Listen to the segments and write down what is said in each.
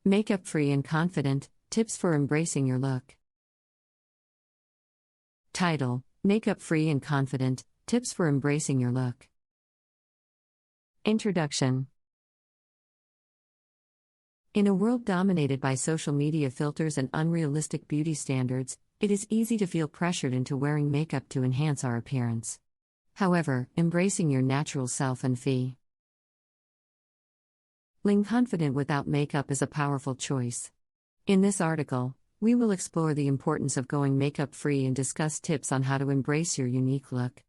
Makeup free and confident, tips for embracing your look. Title: Makeup free and confident, tips for embracing your look. Introduction. In a world dominated by social media filters and unrealistic beauty standards, it is easy to feel pressured into wearing makeup to enhance our appearance. However, embracing your natural self and feeling confident without makeup is a powerful choice. In this article, we will explore the importance of going makeup-free and discuss tips on how to embrace your unique look.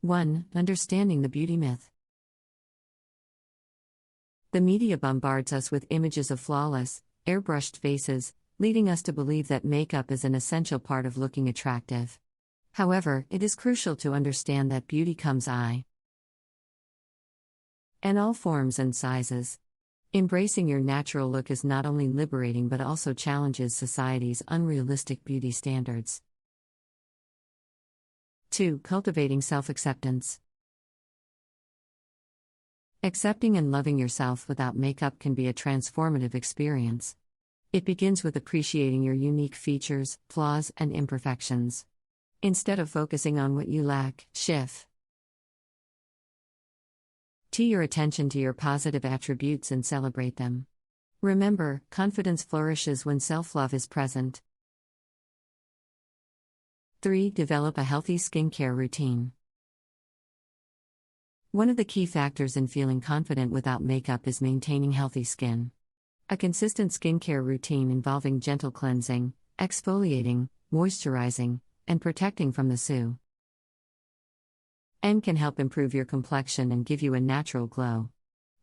1. Understanding the beauty myth. The media bombards us with images of flawless, airbrushed faces, leading us to believe that makeup is an essential part of looking attractive. However, it is crucial to understand that beauty comes in all forms and sizes. Embracing your natural look is not only liberating but also challenges society's unrealistic beauty standards. 2. Cultivating self-acceptance. Accepting and loving yourself without makeup can be a transformative experience. It begins with appreciating your unique features, flaws, and imperfections. Instead of focusing on what you lack, shift your attention to your positive attributes and celebrate them. Remember, confidence flourishes when self-love is present. 3. Develop a healthy skincare routine. One of the key factors in feeling confident without makeup is maintaining healthy skin. A consistent skincare routine involving gentle cleansing, exfoliating, moisturizing, and protecting from the sun can help improve your complexion and give you a natural glow.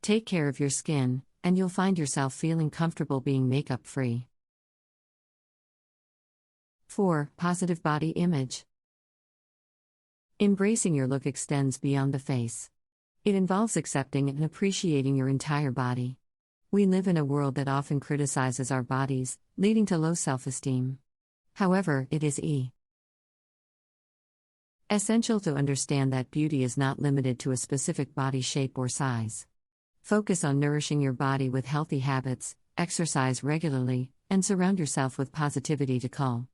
Take care of your skin, and you'll find yourself feeling comfortable being makeup-free. 4. Positive body image. Embracing your look extends beyond the face. It involves accepting and appreciating your entire body. We live in a world that often criticizes our bodies, leading to low self-esteem. However, it is essential to understand that beauty is not limited to a specific body shape or size. Focus on nourishing your body with healthy habits, exercise regularly, and surround yourself with positivity to cultivate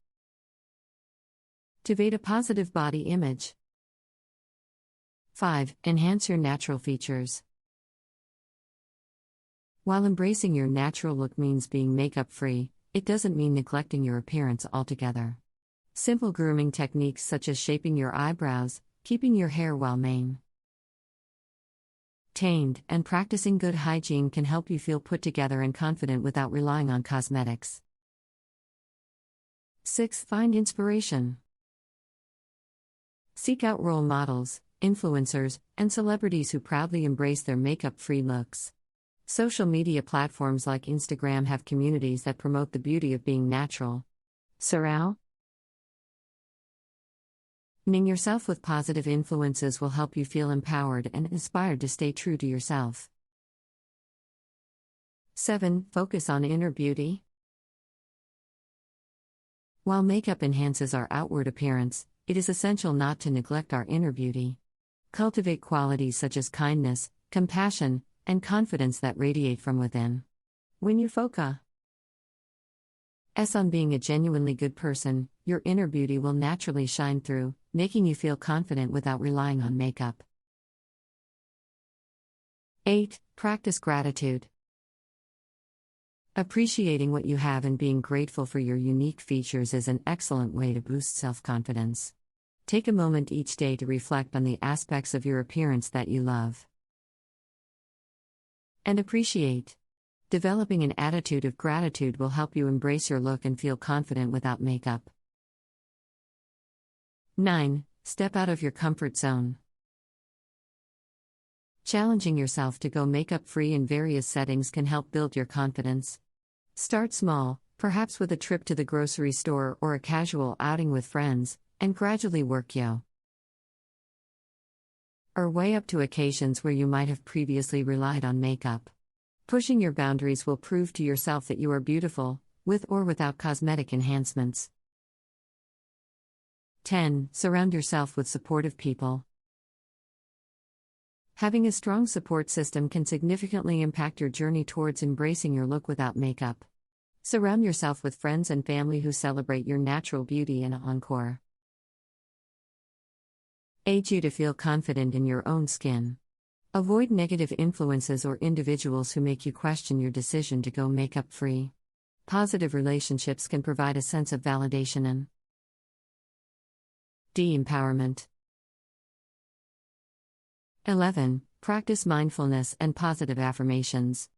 a positive body image. 5. Enhance your natural features. While embracing your natural look means being makeup-free, it doesn't mean neglecting your appearance altogether. Simple grooming techniques such as shaping your eyebrows, keeping your hair well maintained, and practicing good hygiene can help you feel put together and confident without relying on cosmetics. 6. Find inspiration. Seek out role models, influencers, and celebrities who proudly embrace their makeup-free looks. Social media platforms like Instagram have communities that promote the beauty of being natural. Surrounding yourself with positive influences will help you feel empowered and inspired to stay true to yourself. 7. Focus on inner beauty. While makeup enhances our outward appearance, it is essential not to neglect our inner beauty. Cultivate qualities such as kindness, compassion, and confidence that radiate from within. When you focus on being a genuinely good person, your inner beauty will naturally shine through, making you feel confident without relying on makeup. 8. Practice gratitude. Appreciating what you have and being grateful for your unique features is an excellent way to boost self-confidence. Take a moment each day to reflect on the aspects of your appearance that you love and appreciate. Developing an attitude of gratitude will help you embrace your look and feel confident without makeup. 9. Step out of your comfort zone. Challenging yourself to go makeup-free in various settings can help build your confidence. Start small, perhaps with a trip to the grocery store or a casual outing with friends, and gradually work your way up to occasions where you might have previously relied on makeup. Pushing your boundaries will prove to yourself that you are beautiful, with or without cosmetic enhancements. 10. Surround yourself with supportive people. Having a strong support system can significantly impact your journey towards embracing your look without makeup. Surround yourself with friends and family who celebrate your natural beauty and encore. Aid you to feel confident in your own skin. Avoid negative influences or individuals who make you question your decision to go makeup free. Positive relationships can provide a sense of validation and empowerment. 11. Practice mindfulness and positive affirmations.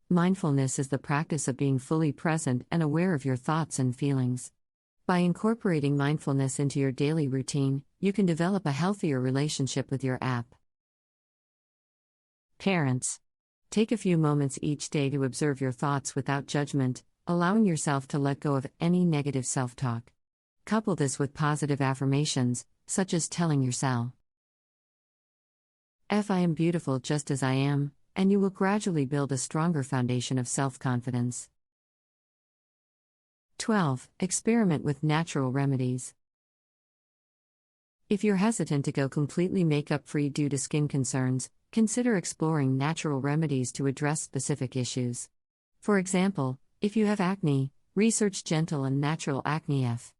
Mindfulness is the practice of being fully present and aware of your thoughts and feelings. By incorporating mindfulness into your daily routine, you can develop a healthier relationship with your app. Parents, take a few moments each day to observe your thoughts without judgment, allowing yourself to let go of any negative self-talk. Couple this with positive affirmations, such as telling yourself, I am beautiful just as I am, and you will gradually build a stronger foundation of self-confidence. 12. Experiment with natural remedies. If you're hesitant to go completely makeup-free due to skin concerns, consider exploring natural remedies to address specific issues. For example, if you have acne, research gentle and natural acne-F.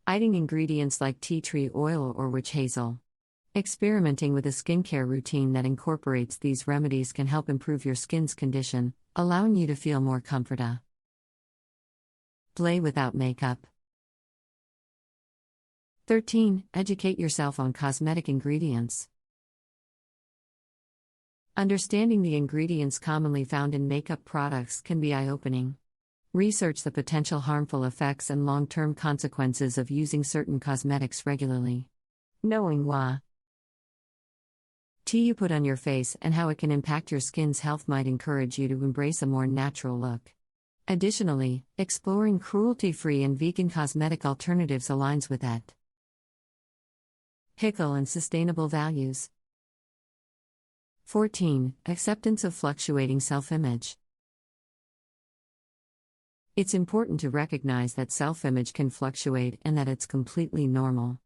Adding ingredients like tea tree oil or witch hazel. Experimenting with a skincare routine that incorporates these remedies can help improve your skin's condition, allowing you to feel more comfortable. Play without makeup. 13. Educate yourself on cosmetic ingredients. Understanding the ingredients commonly found in makeup products can be eye-opening. Research the potential harmful effects and long-term consequences of using certain cosmetics regularly. Knowing what tea you put on your face and how it can impact your skin's health might encourage you to embrace a more natural look. Additionally, exploring cruelty-free and vegan cosmetic alternatives aligns with that. Ethical and sustainable values. 14. Acceptance of fluctuating self-image. It's important to recognize that self-image can fluctuate and that it's completely normal.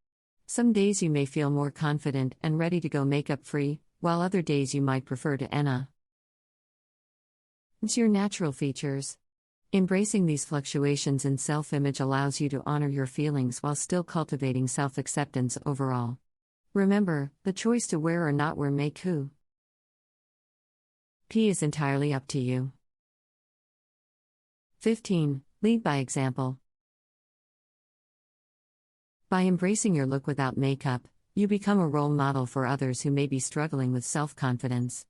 Some days you may feel more confident and ready to go makeup-free, while other days you might prefer to enhance your natural features. Embracing these fluctuations in self-image allows you to honor your feelings while still cultivating self-acceptance overall. Remember, the choice to wear or not wear makeup is entirely up to you. 15. Lead by example. By embracing your look without makeup, you become a role model for others who may be struggling with self-confidence.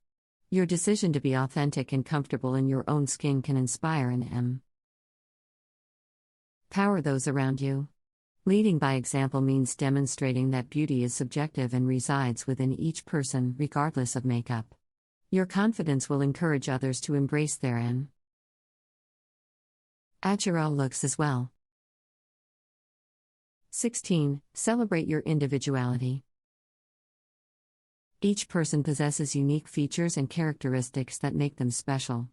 Your decision to be authentic and comfortable in your own skin can inspire and empower those around you. Leading by example means demonstrating that beauty is subjective and resides within each person, regardless of makeup. Your confidence will encourage others to embrace their natural looks as well. 16. Celebrate your individuality. Each person possesses unique features and characteristics that make them special.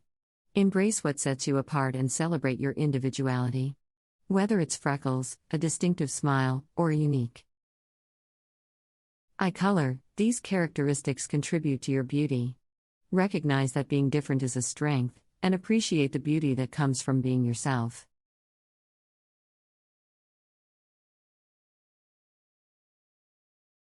Embrace what sets you apart and celebrate your individuality. Whether it's freckles, a distinctive smile, or a unique eye color, these characteristics contribute to your beauty. Recognize that being different is a strength, and appreciate the beauty that comes from being yourself.